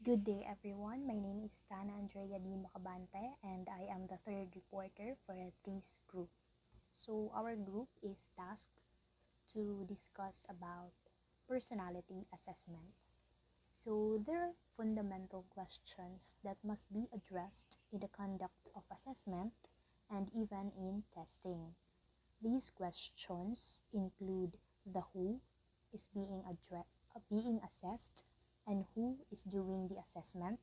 Good day everyone, my name is Tana Andrea D. Macabante and I am the third reporter for this group. So our group is tasked to discuss about personality assessment. So there are fundamental questions that must be addressed in the conduct of assessment and even in testing. These questions include the who is being assessed and who is doing the assessment,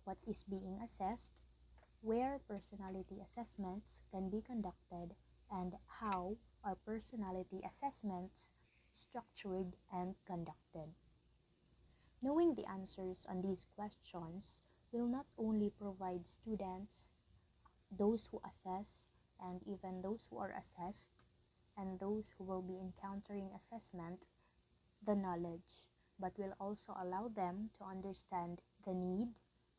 what is being assessed, where personality assessments can be conducted, and how are personality assessments structured and conducted. Knowing the answers on these questions will not only provide students, those who assess, and even those who are assessed, and those who will be encountering assessment, the knowledge, but will also allow them to understand the need,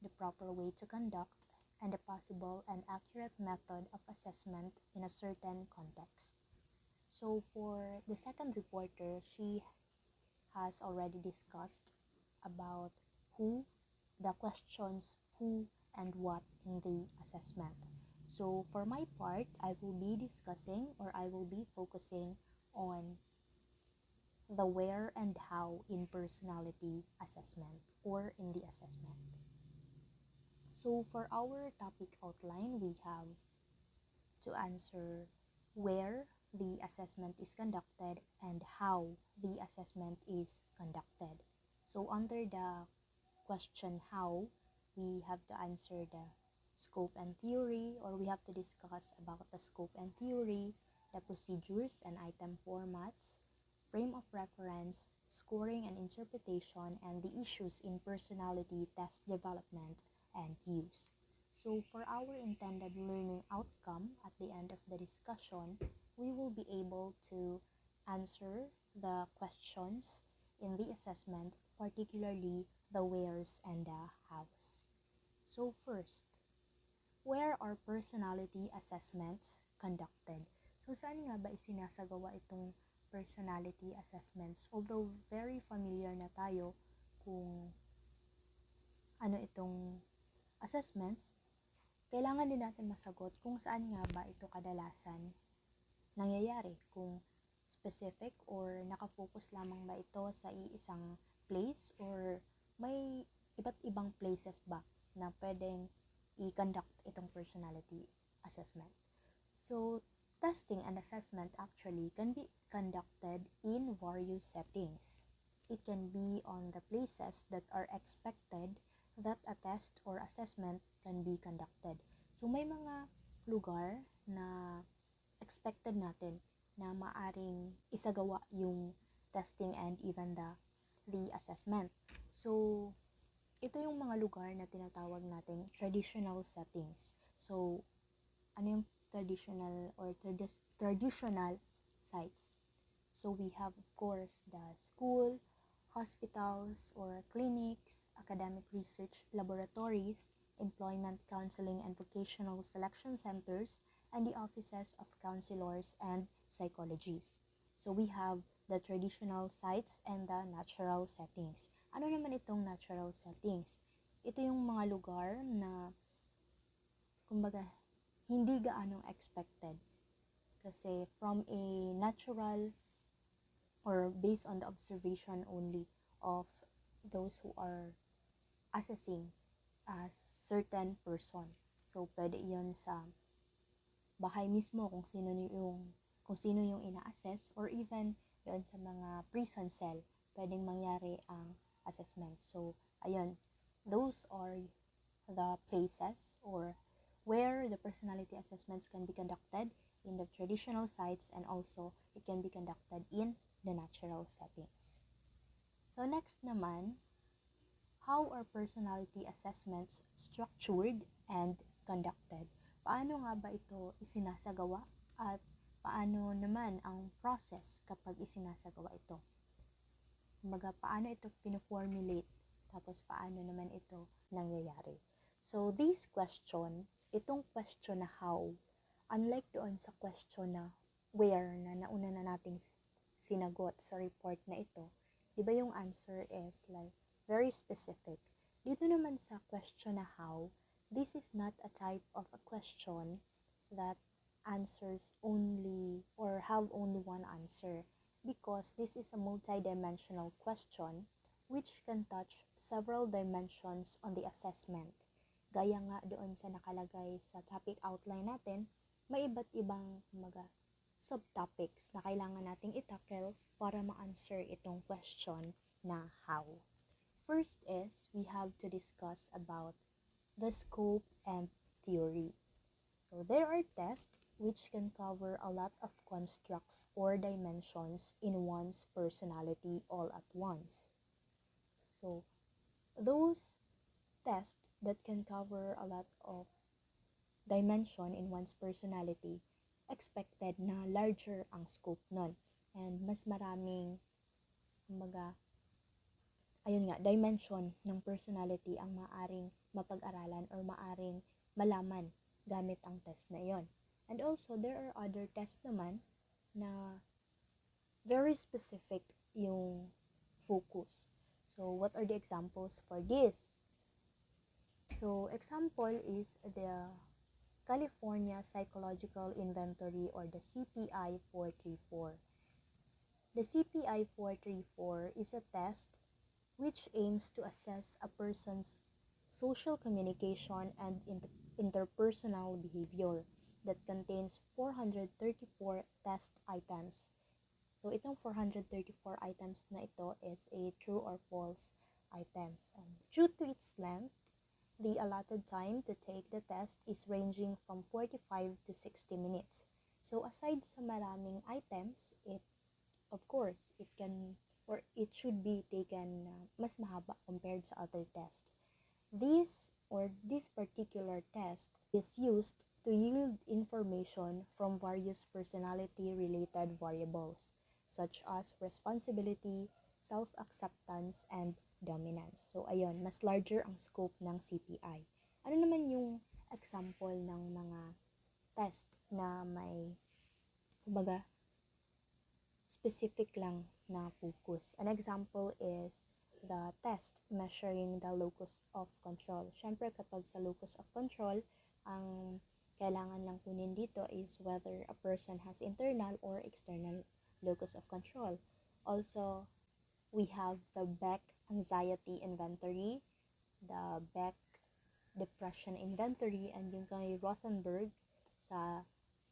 the proper way to conduct, and the possible and accurate method of assessment in a certain context. So for the second reporter, she has already discussed about who, the questions who and what in the assessment. So for my part, I will be discussing or I will be focusing on the where and how in personality assessment or in the assessment. So for our topic outline, we have to answer where the assessment is conducted and how the assessment is conducted. So under the question how, we have to answer the scope and theory, or we have to discuss about the scope and theory, the procedures and item formats, frame of reference, scoring and interpretation, and the issues in personality test development and use. So for our intended learning outcome at the end of the discussion, we will be able to answer the questions in the assessment, particularly the wheres and the hows. So first, where are personality assessments conducted? So saan nga ba isinasagawa itong personality assessments? Although very familiar na tayo kung ano itong assessments, kailangan din natin masagot kung saan nga ba ito kadalasan nangyayari, kung specific or nakafocus lamang ba ito sa iisang place or may iba't ibang places ba na pwedeng i-conduct itong personality assessment. So, testing and assessment actually can be conducted in various settings. It can be on the places that are expected that a test or assessment can be conducted. So, may mga lugar na expected natin na maaring isagawa yung testing and even the assessment. So, ito yung mga lugar na tinatawag nating traditional settings. So, ano yung traditional or traditional sites? So, we have of course the school, hospitals or clinics, academic research laboratories, employment counseling and vocational selection centers, and the offices of counselors and psychologists. So we have the traditional sites and the natural settings. Ano naman itong natural settings? Ito yung mga lugar na kumbaga hindi gaanong expected. Kasi from a natural or based on the observation only of those who are assessing a certain person. So, pwede iyon sa bahay mismo kung sino yung ina-assess, or even doon sa mga prison cell, pwedeng mangyari ang assessment. So, ayun, those are the places or where the personality assessments can be conducted in the traditional sites, and also it can be conducted in the natural settings. So next naman, how are personality assessments structured and conducted? Paano nga ba ito isinasagawa at paano naman ang process kapag isinasagawa ito? Kumbaga, paano ito pino-formulate, tapos paano naman ito nangyayari? So this question, itong question na how, unlike doon sa question na where na nauna na nating sinagot sa report na ito, di ba yung answer is like very specific. dito naman sa question na how, this is not a type of a question that answers only or have only one answer, because this is a multidimensional question which can touch several dimensions on the assessment. Gaya nga doon sa nakalagay sa topic outline natin, may iba't ibang subtopics na kailangan nating itackle para ma-answer itong question na how. First is, we have to discuss about the scope and theory. So there are tests which can cover a lot of constructs or dimensions in one's personality all at once. So those tests that can cover a lot of dimension in one's personality, expected na larger ang scope nun. And mas maraming, dimension ng personality ang maaring mapag-aralan or maaring malaman gamit ang test na iyon. And also, there are other tests naman na very specific yung focus. So, what are the examples for this? So, example is the California Psychological Inventory or the CPI 434. The CPI 434 is a test which aims to assess a person's social communication and interpersonal behavior that contains 434 test items. So, itong 434 items na ito is a true or false items. And due to its length, the allotted time to take the test is ranging from 45 to 60 minutes. So, aside sa maraming items, it should be taken mas mahaba compared sa other test. This particular test is used to yield information from various personality-related variables, such as responsibility, self-acceptance, and dominance. So, ayun, mas larger ang scope ng CPI. Ano naman yung example ng mga test na may, specific lang na focus? An example is the test measuring the locus of control. Siyempre, kapag sa locus of control, ang kailangan lang kunin dito is whether a person has internal or external locus of control. Also, we have the Beck Anxiety Inventory, the Beck Depression Inventory, and yung kay Rosenberg sa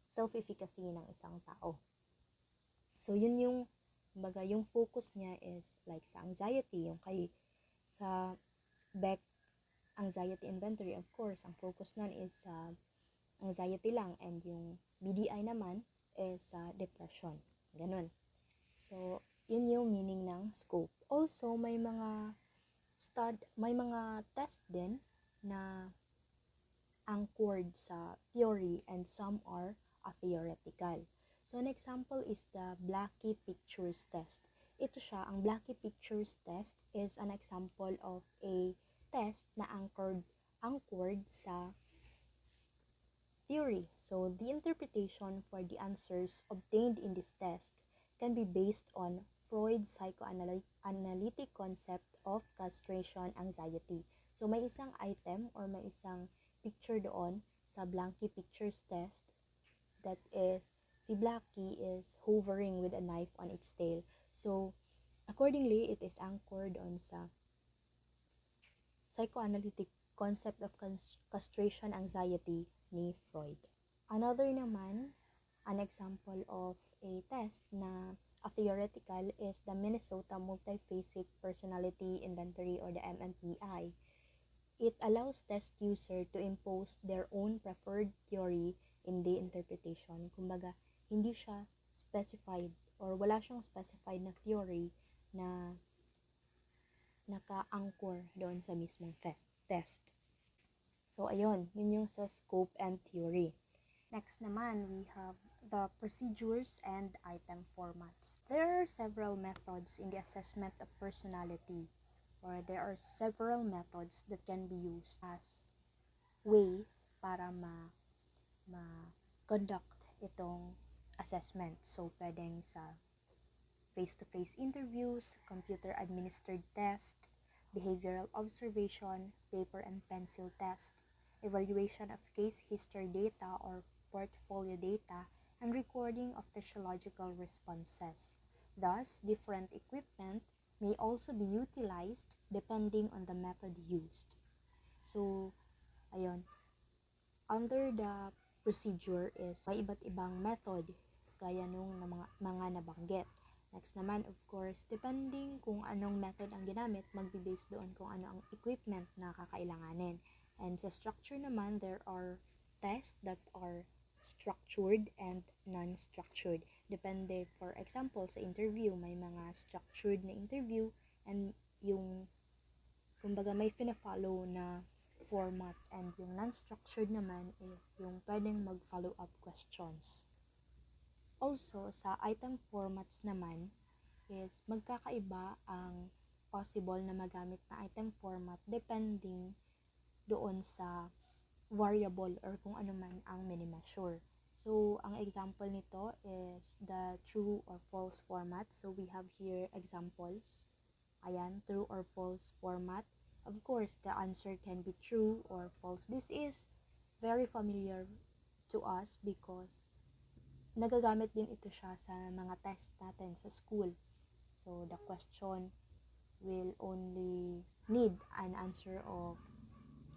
self-efficacy ng isang tao. So, yun yung focus niya is like sa anxiety, yung kay sa Beck Anxiety Inventory, of course, ang focus nun is sa anxiety lang, and yung BDI naman is sa depression. Ganun. So, yun yung meaning ng scope. Also, may mga test din na anchored sa theory and some are theoretical. So, an example is the Blackie Pictures Test. Ito siya, ang Blackie Pictures Test is an example of a test na anchored sa theory. So, the interpretation for the answers obtained in this test can be based on Freud's psychoanalytic concept of castration anxiety. So, may isang item or may isang picture doon sa Blackie Pictures Test that is, si Blackie is hovering with a knife on its tail. So, accordingly, it is anchored on sa psychoanalytic concept of castration anxiety ni Freud. Another naman, an example of a test na theoretical is the Minnesota Multiphasic Personality Inventory or the MMPI. It allows test user to impose their own preferred theory in the interpretation. Kumbaga, hindi siya specified or wala siyang specified na theory na naka-anchor doon sa mismong test. So, ayun, yun yung sa scope and theory. Next naman, we have the procedures and item formats. There are several methods in the assessment of personality, or there are several methods that can be used as way para ma-conduct itong assessment. So, pwedeng sa face-to-face interviews, computer-administered test, behavioral observation, paper and pencil test, evaluation of case history data or portfolio data, and recording of physiological responses. Thus, different equipment may also be utilized depending on the method used. So, ayun, under the procedure is may iba't ibang method gaya nung mga nabanggit. Next naman, of course, depending kung anong method ang ginamit, magbe-base doon kung ano ang equipment na kakailanganin. And sa structure naman, there are tests that are structured and non-structured. Depende, for example, sa interview, may mga structured na interview and yung, kumbaga, may fina-follow na format, and yung non-structured naman is yung pwedeng mag-follow up questions. Also, sa item formats naman is magkakaiba ang possible na magamit na item format depending doon sa variable or kung ano man ang mini-measure. So, ang example nito is the true or false format. So, we have here examples. Ayan, true or false format. Of course, the answer can be true or false. This is very familiar to us because nagagamit din ito siya sa mga test natin sa school. So, the question will only need an answer of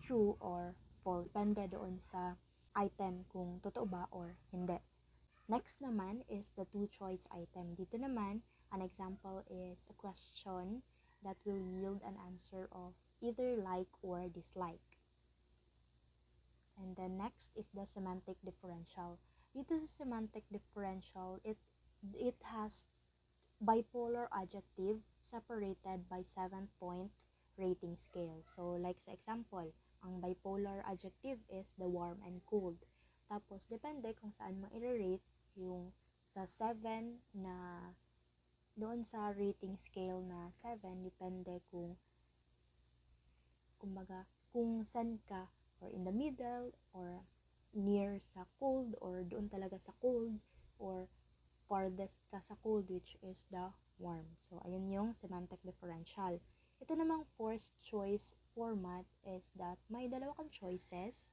true or false. Depende doon sa item kung totoo ba or hindi. Next naman is the two-choice item. Dito naman, an example is a question that will yield an answer of either like or dislike. And then next is the semantic differential. Dito sa semantic differential, it has bipolar adjective separated by 7-point rating scale. So, like sa example, ang bipolar adjective is the warm and cold. Tapos, depende kung saan mo i-rate yung sa 7 na doon sa rating scale na 7, depende kung kumbaga, kung saan ka, or in the middle, or near sa cold, or doon talaga sa cold, or farthest ka sa cold, which is the warm. So, ayun yung semantic differential. Ito namang forced choice format is that may dalawa kang choices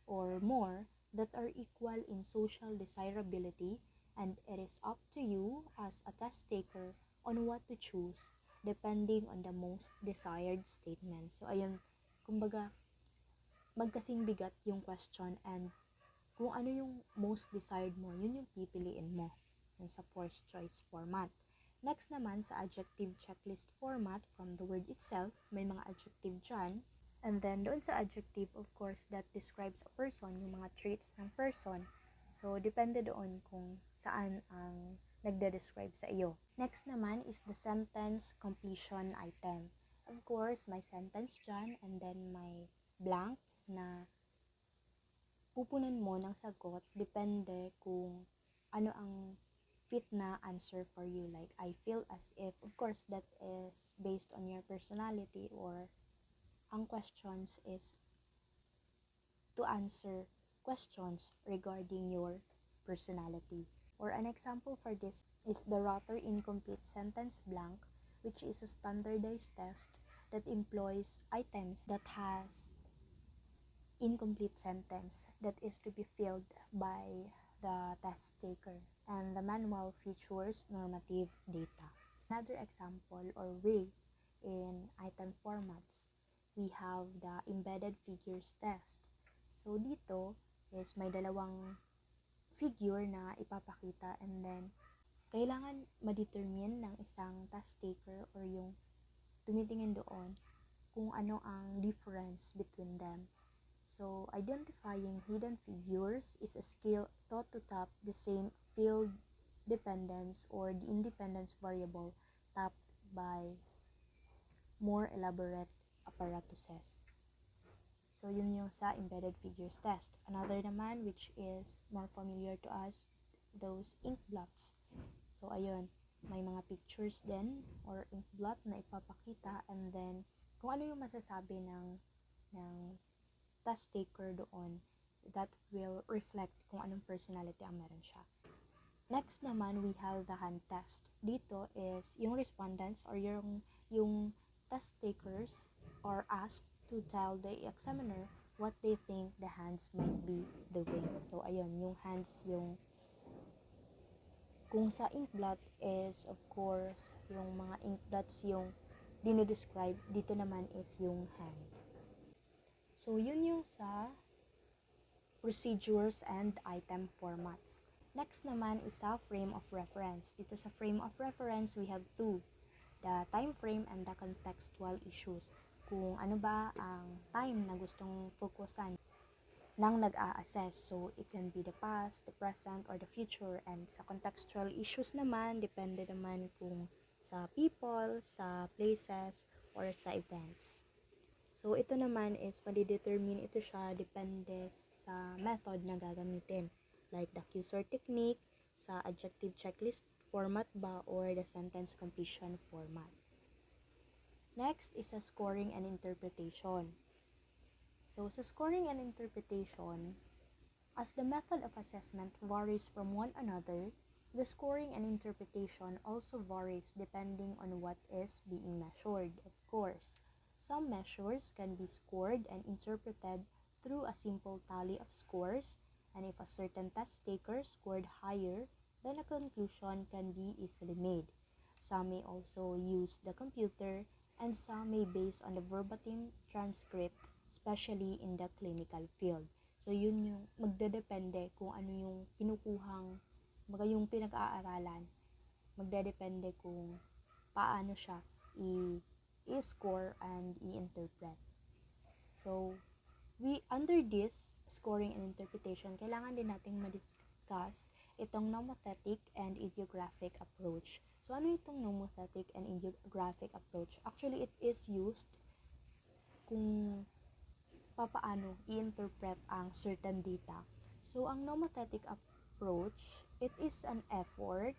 or more that are equal in social desirability, and it is up to you as a test taker on what to choose depending on the most desired statement. So, ayun, kumbaga, magkasing bigat yung question, and kung ano yung most desired mo, yun yung pipiliin mo sa forced choice format. Next naman, sa adjective checklist format, from the word itself, may mga adjective dyan. And then, doon sa adjective, of course, that describes a person, yung mga traits ng person. So, depende doon kung saan ang nagde-describe sa iyo. Next naman is the sentence completion item. Of course, may sentence dyan, and then may blank na pupunan mo ng sagot, depende kung ano ang fit na answer for you. Like, I feel as if, of course, that is based on your personality, or ang questions is to answer questions regarding your personality. Or an example for this is the Rotter Incomplete Sentence Blank, which is a standardized test that employs items that has incomplete sentence that is to be filled by the test taker, and the manual features normative data. Another example or ways in item formats, we have the embedded figures test. So, dito is may dalawang figure na ipapakita, and then kailangan ma-determine ng isang test taker or yung tumitingin doon kung ano ang difference between them. So, identifying hidden figures is a skill taught to tap the same field dependence or the independence variable tapped by more elaborate apparatuses. So, yun yung sa embedded figures test. Another naman, which is more familiar to us, those ink blots. So, ayun, may mga pictures din or ink blot na ipapakita, and then kung ano yung masasabi ng test taker doon, that will reflect kung anong personality ang meron siya. Next naman, we have the hand test. Dito is yung respondents or yung test takers are asked to tell the examiner what they think the hands might be doing. So, ayun, yung hands, yung kung sa inkblot is, of course, yung mga inkblots yung dinidescribe, dito naman is yung hand. So, yun yung sa procedures and item formats. Next naman is sa frame of reference. Dito sa frame of reference, we have two, the time frame and the contextual issues. Kung ano ba ang time na gustong fokusan ng nag-a-assess. So, it can be the past, the present, or the future. And sa contextual issues naman, depende naman kung sa people, sa places, or sa events. So, ito naman is madidetermine ito siya depende sa method na gagamitin. Like the accuser technique, sa adjective checklist format ba, or the sentence completion format. Next is a scoring and interpretation. So, sa scoring and interpretation, as the method of assessment varies from one another, the scoring and interpretation also varies depending on what is being measured, of course. Some measures can be scored and interpreted through a simple tally of scores, and if a certain test taker scored higher, then a conclusion can be easily made. Some may also use the computer, and some may base on the verbatim transcript, especially in the clinical field. So, yun yung magdedepende kung ano yung kinukuhang, yung pinag-aaralan, magdedepende kung paano siya i-score and i-interpret. So, under this scoring and interpretation, kailangan din nating ma-discuss itong nomothetic and ideographic approach. So, ano itong nomothetic and ideographic approach? Actually, it is used kung papaano i-interpret ang certain data. So, ang nomothetic approach, it is an effort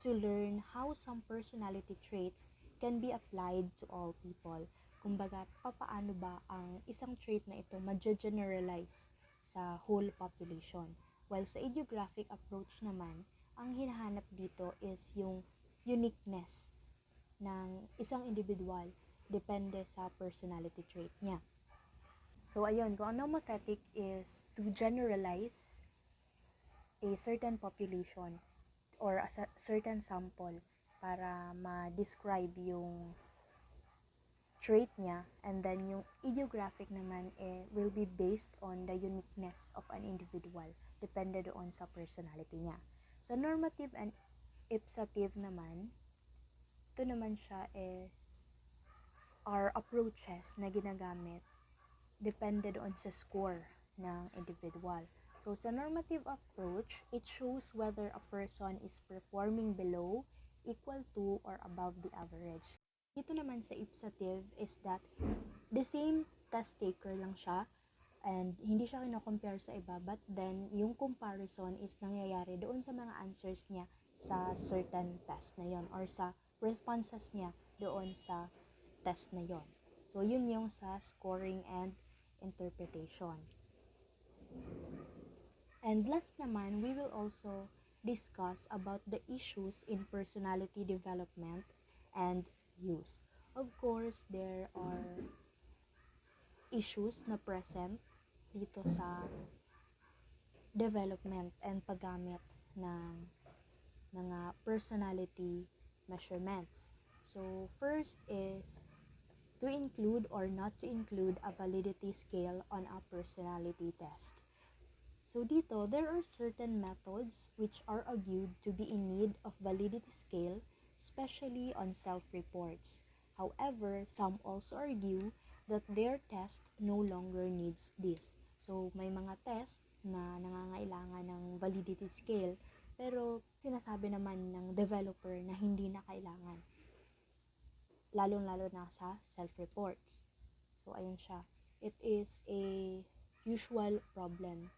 to learn how some personality traits can be applied to all people. Kumbaga, papaano ba ang isang trait na ito ma-generalize sa whole population. While sa ideographic approach naman, ang hinahanap dito is yung uniqueness ng isang individual depende sa personality trait niya. So, ayun, kung ang nomothetic is to generalize a certain population or a certain sample para ma-describe yung trait niya, and then yung ideographic naman will be based on the uniqueness of an individual, depende doon sa personality niya. Sa normative and ipsative naman, ito naman siya is are approaches na ginagamit depende doon sa score ng individual. So, sa normative approach, it shows whether a person is performing below, equal to, or above the average. Dito naman sa ipsative is that the same test taker lang siya and hindi siya kino-compare sa iba, but then yung comparison is nangyayari doon sa mga answers niya sa certain test na yon or sa responses niya doon sa test na yon. So, yun yung sa scoring and interpretation. And last naman, we will also discuss about the issues in personality development and use. Of course, there are issues na present dito sa development and paggamit ng mga personality measurements. So, first is to include or not to include a validity scale on a personality test. So dito, there are certain methods which are argued to be in need of validity scale, especially on self-reports. However, some also argue that their test no longer needs this. So may mga test na nangangailangan ng validity scale, pero sinasabi naman ng developer na hindi na kailangan, lalong-lalo na sa self-reports. So ayun siya. It is a usual problem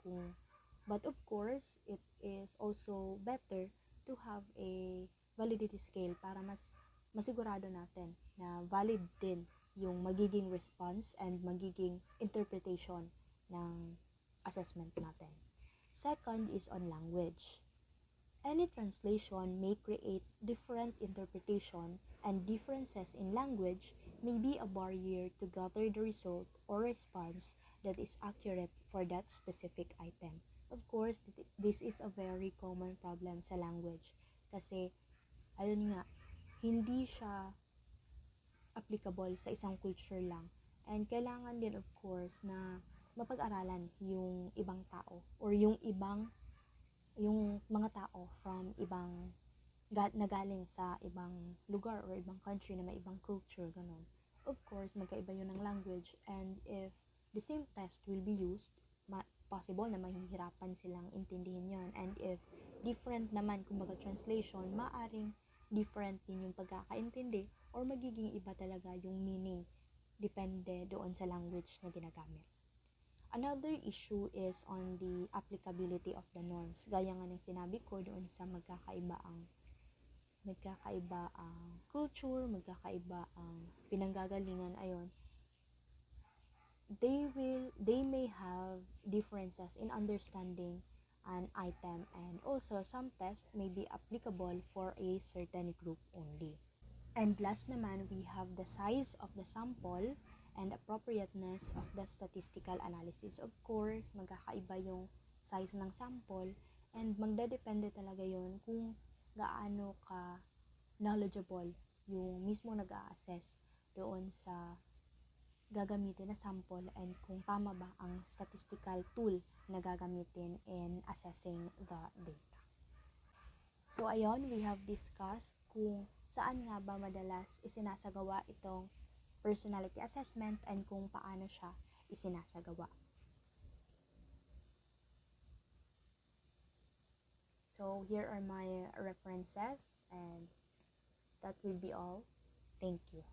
but of course, it is also better to have a validity scale para mas masigurado natin na valid din yung magiging response and magiging interpretation ng assessment natin. Second is on language. Any translation may create different interpretation and differences in language may be a barrier to gather the result or response that is accurate for that specific item. Of course, this is a very common problem sa language kasi ayun nga, hindi siya applicable sa isang culture lang. And kailangan din of course na mapag-aralan yung ibang tao or yung mga tao from ibang nagaling sa ibang lugar or ibang country na may ibang culture, ganun. Of course, magkaiba yun ng language, and if the same test will be used, possible na mahihirapan silang intindihin yon. And if different naman, kumbaga translation, maaring different din yung pagkakaintindi or magiging iba talaga yung meaning depende doon sa language na ginagamit. Another issue is on the applicability of the norms. Gaya nga ng sinabi ko doon sa magkakaiba ang culture, magkakaiba ang pinanggagalingan, ayon. They may have differences in understanding an item, and also some tests may be applicable for a certain group only. And last naman, we have the size of the sample and appropriateness of the statistical analysis. Of course, magkakaiba yung size ng sample, and magdedepende talaga yon kung gaano ka knowledgeable yung mismo nag-a-assess doon sa gagamitin na sample, and kung tama ba ang statistical tool na gagamitin in assessing the data. So ayon, we have discussed kung saan nga ba madalas isinasagawa itong personality assessment and kung paano siya isinasagawa. So here are my references, and that will be all. Thank you.